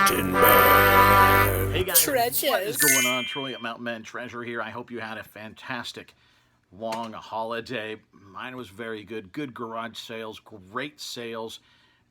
Mountain Man. Hey guys, Treasures. what is going on? Troy at Mountain Man Treasure here. I hope you had a fantastic long holiday. Mine was very good. Good garage sales, great sales,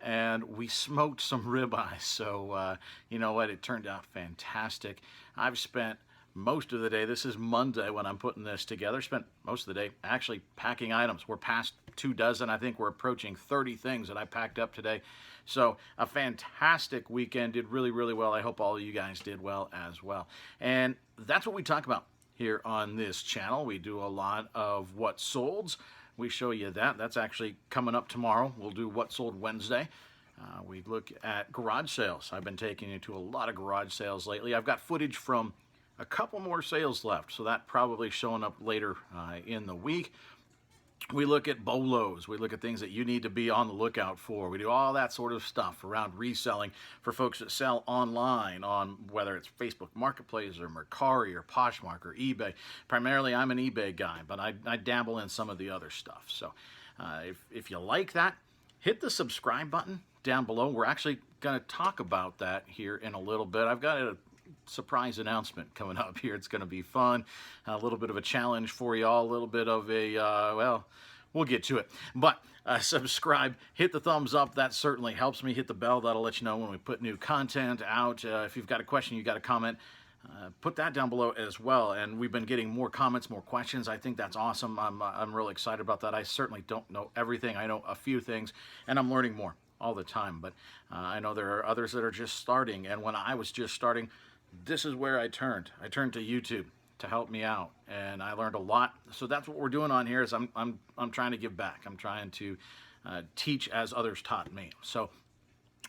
and we smoked some ribeye. So you know what? It turned out fantastic. I've spent most of the day, this is Monday when I'm putting this together, spent most of the day actually packing items. We're past 24. I think we're approaching 30 things that I packed up today. So a fantastic weekend, did really, really well. I hope all of you guys did well as well. And that's what we talk about here on this channel. We do a lot of what solds. We show you that. That's actually coming up tomorrow. We'll do what sold Wednesday. We look at garage sales. I've been taking you to a lot of garage sales lately. I've got footage from a couple more sales left, so that probably showing up later in the week. We look at bolos. We look at things that you need to be on the lookout for. We do all that sort of stuff around reselling for folks that sell online on whether it's Facebook Marketplace or Mercari or Poshmark or eBay. Primarily, I'm an eBay guy, but I dabble in some of the other stuff. So if you like that, hit the subscribe button down below. We're actually going to talk about that here in a little bit. I've got a surprise announcement coming up here. It's going to be fun, a little bit of a challenge for you all, a little bit of a well, we'll get to it, but subscribe, hit the thumbs up. That certainly helps me. Hit the bell. That'll let you know when we put new content out. If you've got a question, you got a comment, put that down below as well. And we've been getting more comments, more questions. I think that's awesome. I'm really excited about that. I certainly don't know everything. I know a few things, and I'm learning more all the time, but I know there are others that are just starting. And when I was just starting, this is where I turned. I turned to YouTube to help me out, and I learned a lot. So that's what we're doing on here. Is I'm trying to give back. I'm trying to teach as others taught me. So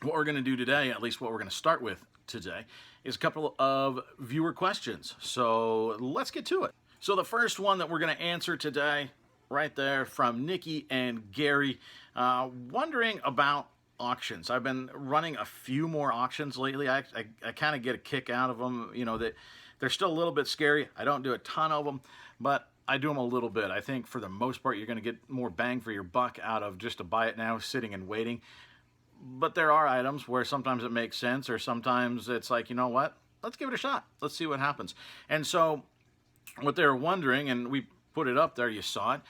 what we're going to do today, at least what we're going to start with today, is a couple of viewer questions. So let's get to it. So the first one that we're going to answer today, right there from Nikki and Gary, wondering about auctions. I've been running a few more auctions lately. I kind of get a kick out of them. You know, that they're still a little bit scary. I don't do a ton of them, but I do them a little bit. I think for the most part, you're going to get more bang for your buck out of just to buy it now, sitting and waiting. But there are items where sometimes it makes sense, or sometimes it's like, you know what? Let's give it a shot. Let's see what happens. And so what they're wondering, and we put it up there, you saw it,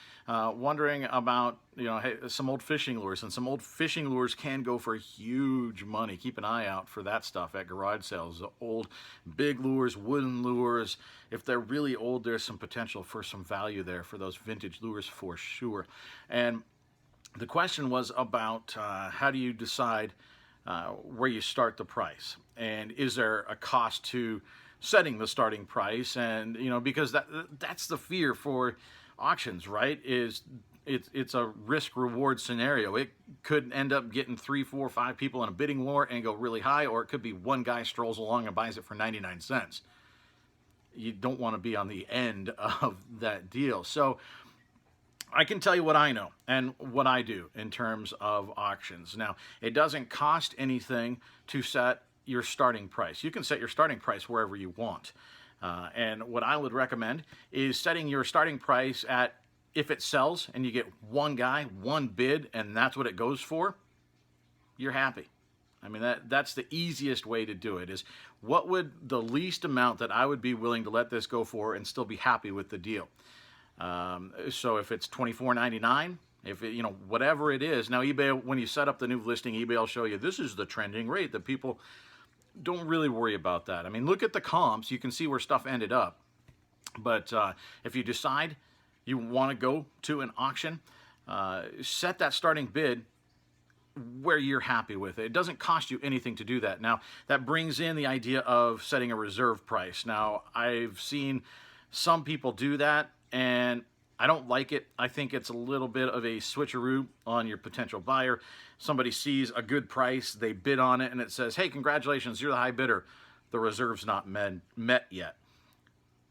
wondering about, you know, hey, some old fishing lures. And some old fishing lures can go for huge money. Keep an eye out for that stuff at garage sales. The old big lures, wooden lures, if they're really old, there's some potential for some value there for those vintage lures for sure. And the question was about how do you decide where you start the price, and is there a cost to setting the starting price? And you know, because that's the fear for auctions, right? Is it's a risk reward scenario. It could end up getting 3, 4, 5 people in a bidding war and go really high, or it could be one guy strolls along and buys it for 99 cents. You don't want to be on the end of that deal. So I can tell you what I know and what I do in terms of auctions. Now, it doesn't cost anything to set your starting price. You can set your starting price wherever you want. And what I would recommend is setting your starting price at, if it sells and you get one guy, one bid, and that's what it goes for, you're happy. I mean, that's the easiest way to do it, is what would the least amount that I would be willing to let this go for and still be happy with the deal. So if it's $24.99, if it, you know, whatever it is. Now eBay, when you set up the new listing, eBay will show you this is the trending rate. That people don't really worry about that. I mean, look at the comps. You can see where stuff ended up. But if you decide you want to go to an auction, set that starting bid where you're happy with it. It doesn't cost you anything to do that. Now, that brings in the idea of setting a reserve price. Now, I've seen some people do that, and I don't like it. I think it's a little bit of a switcheroo on your potential buyer. Somebody sees a good price, they bid on it, and it says, hey, congratulations, you're the high bidder. The reserve's not met yet.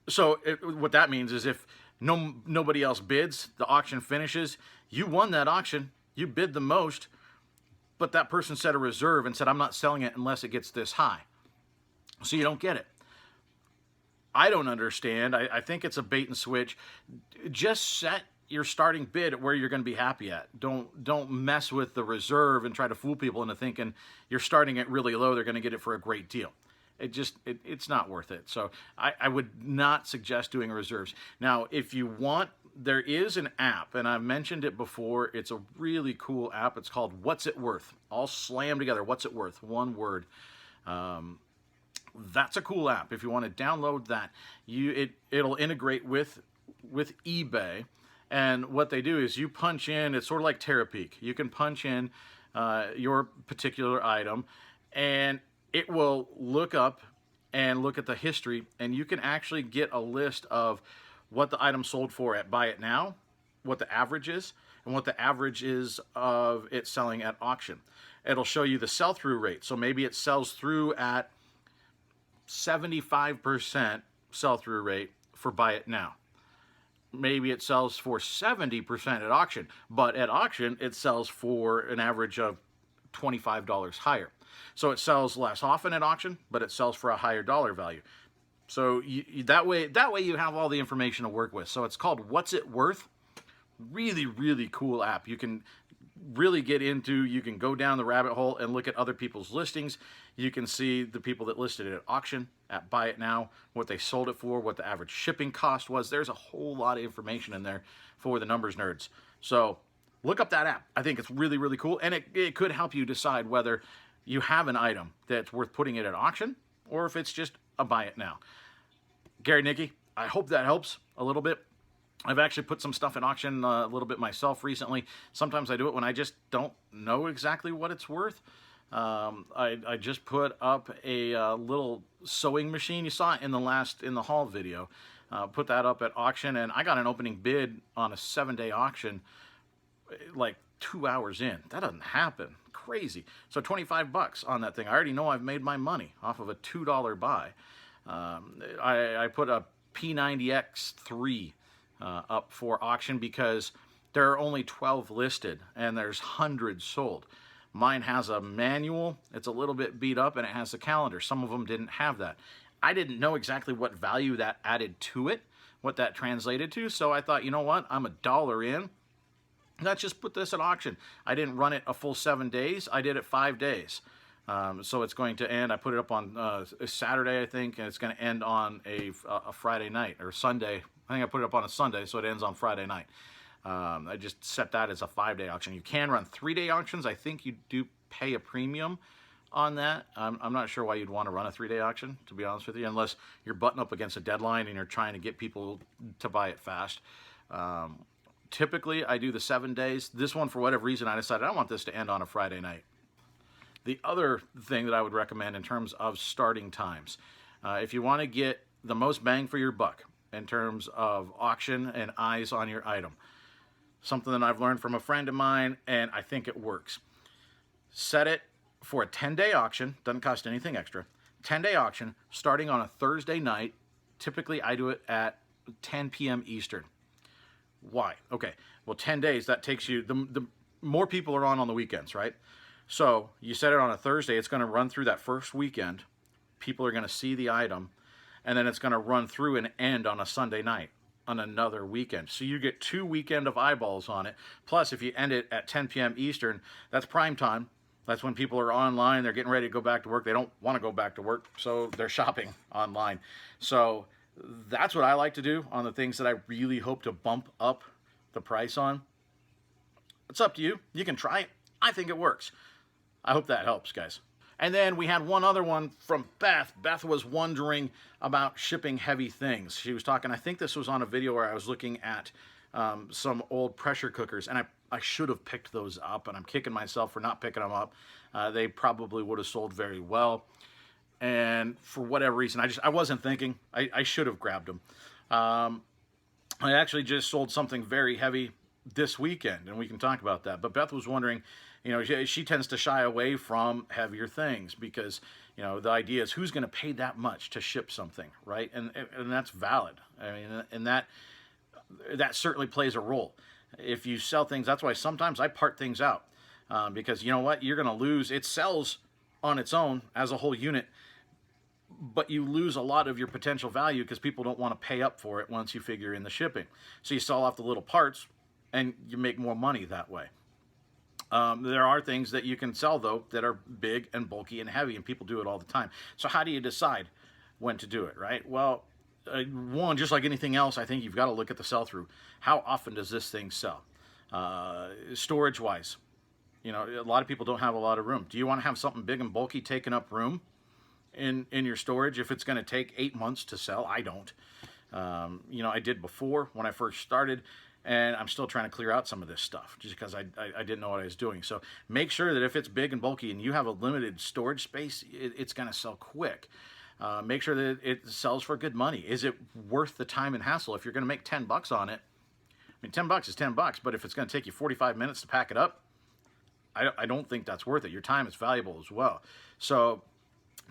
So what that means is if nobody else bids, the auction finishes, you won that auction, you bid the most, but that person set a reserve and said, I'm not selling it unless it gets this high. So you don't get it. I don't understand. I think it's a bait and switch. Just set your starting bid at where you're going to be happy at. Don't mess with the reserve and try to fool people into thinking you're starting it really low, they're going to get it for a great deal. It's not worth it. So I would not suggest doing reserves. Now, if you want, there is an app, and I've mentioned it before. It's a really cool app. It's called What's It Worth? All slammed together. What's It Worth? One word. That's a cool app. If you want to download that, it'll integrate with eBay. And what they do is you punch in, it's sort of like Terapeak. You can punch in your particular item, and it will look up and look at the history, and you can actually get a list of what the item sold for at Buy It Now, what the average is, and what the average is of it selling at auction. It'll show you the sell-through rate. So maybe it sells through at 75% sell-through rate for Buy It Now. Maybe it sells for 70% at auction, but at auction it sells for an average of $25 higher. So it sells less often at auction, but it sells for a higher dollar value. So that way you have all the information to work with. So it's called What's It Worth? Really, really cool app. You can really get into, you can go down the rabbit hole and look at other people's listings. You can see the people that listed it at auction, at Buy It Now, what they sold it for, what the average shipping cost was. There's a whole lot of information in there for the numbers nerds. So look up that app. I think it's really, really cool, and it could help you decide whether you have an item that's worth putting it at auction or if it's just a Buy It Now. Gary, Nikki, I hope that helps a little bit. I've actually put some stuff in auction a little bit myself recently. Sometimes I do it when I just don't know exactly what it's worth. I just put up a little sewing machine. You saw it in the haul video. Put that up at auction, and I got an opening bid on a 7-day auction like 2 hours in. That doesn't happen. Crazy. So $25 on that thing. I already know I've made my money off of a $2 buy. I put a P90X3 up for auction because there are only 12 listed and there's hundreds sold. Mine has a manual. It's a little bit beat up, and it has a calendar. Some of them didn't have that. I didn't know exactly what value that added to it, what that translated to, so I thought, you know what, I'm $1 in. Let's just put this at auction. I didn't run it a full 7 days. I did it 5 days. So it's going to end, I put it up on Saturday, I think, and it's going to end on a Friday night, or Sunday. I think I put it up on a Sunday, so it ends on Friday night. I just set that as a 5-day auction. You can run 3-day auctions. I think you do pay a premium on that. I'm not sure why you'd want to run a 3-day auction, to be honest with you, unless you're butting up against a deadline and you're trying to get people to buy it fast. Typically, I do the 7 days. This one, for whatever reason, I decided I want this to end on a Friday night. The other thing that I would recommend in terms of starting times, if you want to get the most bang for your buck in terms of auction and eyes on your item, something that I've learned from a friend of mine, and I think it works. Set it for a 10-day auction. Doesn't cost anything extra. 10-day auction starting on a Thursday night. Typically, I do it at 10 p.m. Eastern. Why? Okay, well, 10 days, that takes you, the more people are on the weekends, right? So you set it on a Thursday, it's going to run through that first weekend. People are going to see the item, and then it's going to run through and end on a Sunday night on another weekend. So you get 2 weekend of eyeballs on it. Plus, if you end it at 10 p.m. Eastern, that's prime time. That's when people are online, they're getting ready to go back to work. They don't want to go back to work, so they're shopping online. So that's what I like to do on the things that I really hope to bump up the price on. It's up to you. You can try it. I think it works. I hope that helps, guys. And then we had one other one from Beth. Beth was wondering about shipping heavy things. She was talking, I think this was on a video where I was looking at some old pressure cookers, and I should have picked those up, and I'm kicking myself for not picking them up. They probably would have sold very well. And for whatever reason, I wasn't thinking. I should have grabbed them. I actually just sold something very heavy this weekend, and we can talk about that. But Beth was wondering, you know, she tends to shy away from heavier things because, you know, the idea is who's going to pay that much to ship something, right? And that's valid. I mean, and that certainly plays a role. If you sell things, that's why sometimes I part things out because, you know what, you're going to lose. It sells on its own as a whole unit, but you lose a lot of your potential value because people don't want to pay up for it once you figure in the shipping. So you sell off the little parts, and you make more money that way. There are things that you can sell, though, that are big and bulky and heavy, and people do it all the time. So how do you decide when to do it, right? Well, one, just like anything else, I think you've got to look at the sell-through. How often does this thing sell? Storage-wise, you know, a lot of people don't have a lot of room. Do you want to have something big and bulky taking up room in your storage if it's going to take 8 months to sell? I don't. You know, I did before when I first started, and I'm still trying to clear out some of this stuff just because I didn't know what I was doing. So make sure that if it's big and bulky and you have a limited storage space, it's going to sell quick. Make sure that it sells for good money. Is it worth the time and hassle? If you're going to make $10 on it, I mean, $10 is $10, but if it's going to take you 45 minutes to pack it up, I don't think that's worth it. Your time is valuable as well. So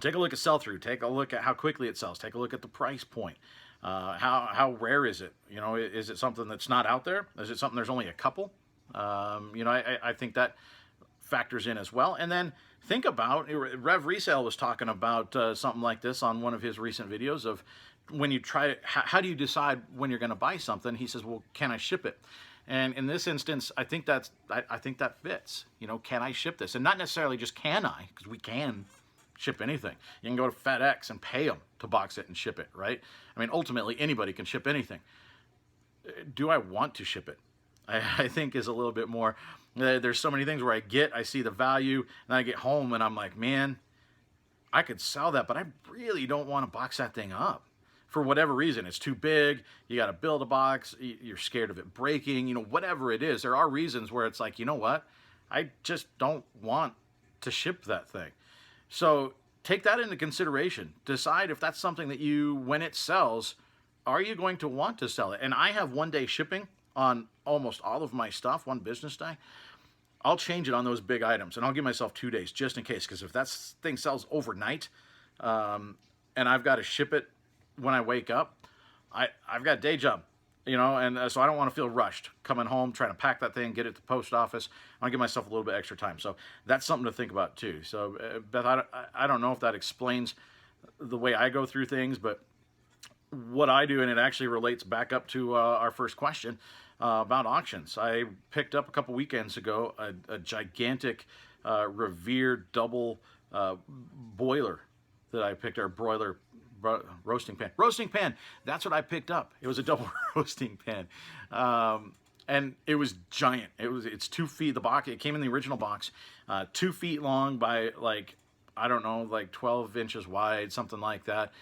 take a look at sell-through. Take a look at how quickly it sells. Take a look at the price point. How rare is it? You know, is it something that's not out there? Is it something there's only a couple? You know, I think that factors in as well. And then think about, Rev Resale was talking about something like this on one of his recent videos of when you try, how do you decide when you're going to buy something? He says, well, can I ship it? And in this instance, I think that fits. You know, can I ship this? And not necessarily just can I, because we can ship anything. You can go to FedEx and pay them to box it and ship it, right? I mean, ultimately, anybody can ship anything. Do I want to ship it? I think is a little bit more. There's so many things where I see the value, and I get home and I'm like, man, I could sell that, but I really don't want to box that thing up. For whatever reason, it's too big, you got to build a box, you're scared of it breaking, you know, whatever it is. There are reasons where it's like, you know what? I just don't want to ship that thing. So take that into consideration. Decide if that's something that you, when it sells, are you going to want to sell it? And I have 1 day shipping on almost all of my stuff, one business day. I'll change it on those big items, and I'll give myself 2 days just in case, because if that thing sells overnight and I've got to ship it when I wake up, I've got a day job, you know, and so I don't want to feel rushed coming home, trying to pack that thing, get it to the post office. I want to give myself a little bit extra time. So that's something to think about too. So Beth, I don't know if that explains the way I go through things, but what I do, and it actually relates back up to our first question about auctions. I picked up a couple weekends ago a gigantic Revere double boiler that I picked, our broiler roasting pan. That's what I picked up. It was a double roasting pan, and it was giant. It's 2 feet. The box, it came in the original box, 2 feet long by like, I don't know, like 12 inches wide, something like that.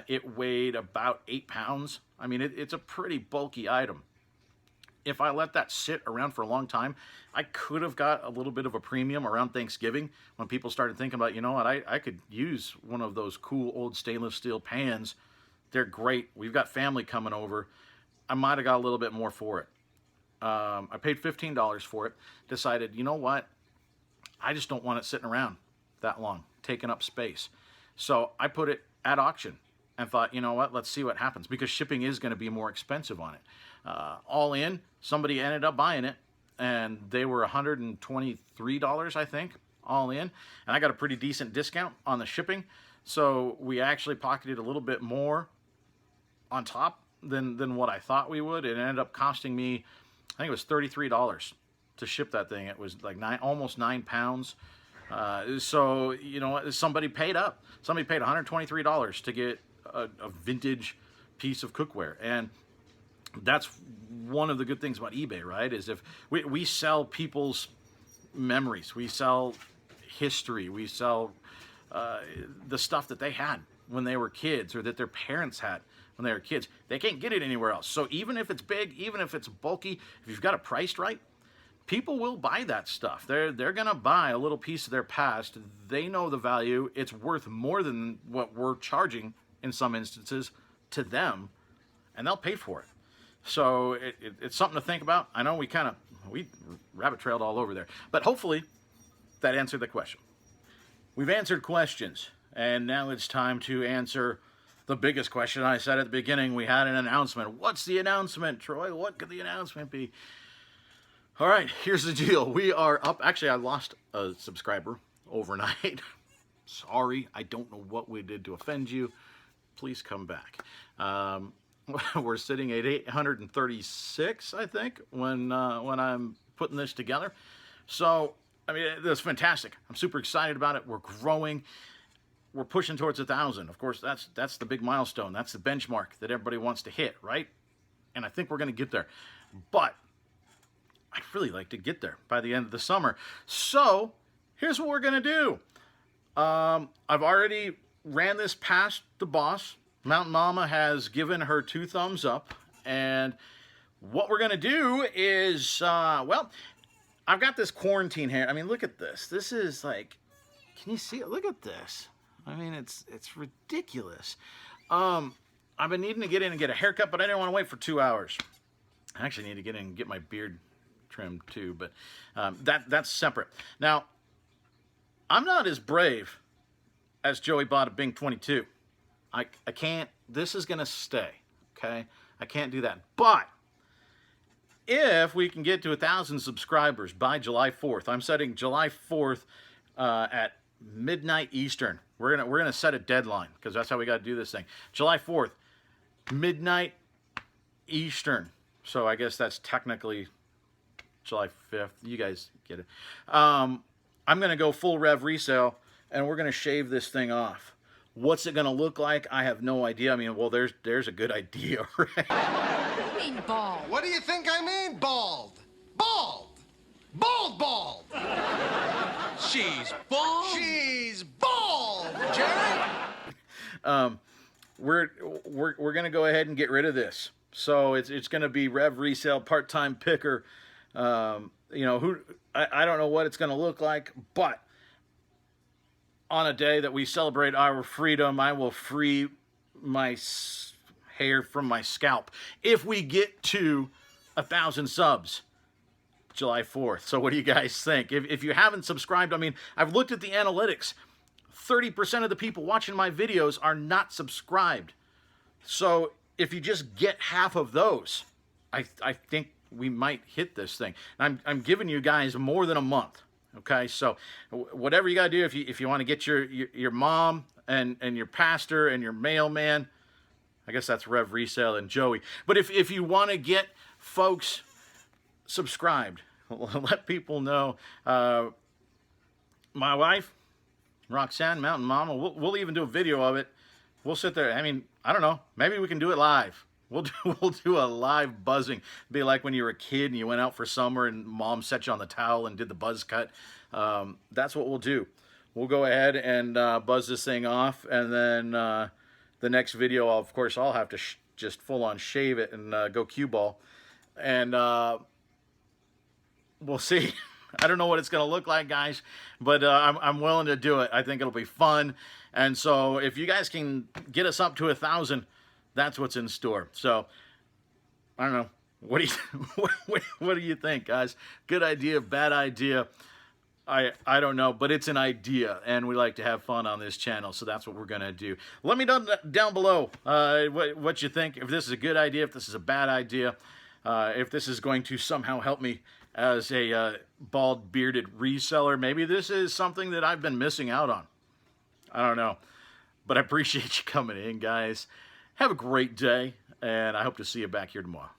It weighed about 8 pounds. I mean, it's a pretty bulky item. If I let that sit around for a long time, I could have got a little bit of a premium around Thanksgiving when people started thinking about, you know what, I could use one of those cool old stainless steel pans. They're great. We've got family coming over. I might have got a little bit more for it. I paid $15 for it. Decided, you know what, I just don't want it sitting around that long, taking up space. So I put it at auction and thought, you know what, let's see what happens, because shipping is going to be more expensive on it. All in, somebody ended up buying it, and they were $123, I think, all in. And I got a pretty decent discount on the shipping, so we actually pocketed a little bit more on top than what I thought we would. It ended up costing me, I think it was $33 to ship that thing. It was like almost 9 pounds. So, you know, somebody paid up. Somebody paid $123 to get a vintage piece of cookware. And that's one of the good things about eBay, right? Is if we sell people's memories, we sell history, we sell the stuff that they had when they were kids, or that their parents had when they were kids. They can't get it anywhere else. So even if it's big, even if it's bulky, if you've got it priced right, people will buy that stuff. They're going to buy a little piece of their past. They know the value. It's worth more than what we're charging in some instances to them, and they'll pay for it. So it's something to think about. I know we rabbit trailed all over there, but hopefully that answered the question. We've answered questions, and now it's time to answer the biggest question. I said at the beginning we had an announcement. What's the announcement, Troy? What could the announcement be? All right, here's the deal. We are up. Actually, I lost a subscriber overnight. Sorry, I don't know what we did to offend you. Please come back. we're sitting at 836, I think, when I'm putting this together. So, I mean, that's fantastic. I'm super excited about it. We're growing. We're pushing towards 1,000. Of course, that's the big milestone. That's the benchmark that everybody wants to hit, right? And I think we're going to get there. But I'd really like to get there by the end of the summer. So here's what we're going to do. I've already ran this past the boss. Mountain Mama has given her 2 thumbs up. And what we're going to do is, well, I've got this quarantine hair. I mean, look at this. This is like, can you see it? Look at this. I mean, it's ridiculous. I've been needing to get in and get a haircut, but I didn't want to wait for 2 hours. I actually need to get in and get my beard trimmed too, but that's separate. Now, I'm not as brave as Joey Bada Bing 22. I can't, this is going to stay, okay? I can't do that. But if we can get to 1,000 subscribers by July 4th, I'm setting July 4th at midnight Eastern. We're gonna set a deadline because that's how we got to do this thing. July 4th, midnight Eastern. So I guess that's technically July 5th. You guys get it. I'm gonna go full rev resale, and we're gonna shave this thing off. What's it gonna look like? I have no idea. I mean, well, there's a good idea, right? I mean bald. What do you think I mean, bald? Bald! Bald, bald! She's bald. She's bald, Jerry! We're gonna go ahead and get rid of this. So it's gonna be rev resale, part-time picker. You know, I don't know what it's gonna look like, but on a day that we celebrate our freedom, I will free my hair from my scalp if we get to 1,000 subs July 4th. So what do you guys think? If you haven't subscribed, I mean, I've looked at the analytics. 30% of the people watching my videos are not subscribed. So if you just get half of those, I think we might hit this thing. I'm giving you guys more than a month. Okay, so whatever you gotta do, if you want to get your mom and your pastor and your mailman, I guess that's Rev Resale and Joey. But if you want to get folks subscribed, let people know. My wife, Roxanne, Mountain Mama, we'll even do a video of it. We'll sit there. I mean, I don't know. Maybe we can do it live. We'll do a live buzzing. Be like when you were a kid and you went out for summer and mom set you on the towel and did the buzz cut. That's what we'll do. We'll go ahead and buzz this thing off, and then the next video, of course, I'll have to just full on shave it and go cue ball, and we'll see. I don't know what it's going to look like, guys, but I'm willing to do it. I think it'll be fun, and so if you guys can get us up to 1,000. That's what's in store. So, I don't know. What do you what do you think, guys? Good idea, bad idea? I don't know, but it's an idea, and we like to have fun on this channel, so that's what we're gonna do. Let me know down below what you think. If this is a good idea, if this is a bad idea, if this is going to somehow help me as a bald bearded reseller. Maybe this is something that I've been missing out on. I don't know, but I appreciate you coming in, guys. Have a great day, and I hope to see you back here tomorrow.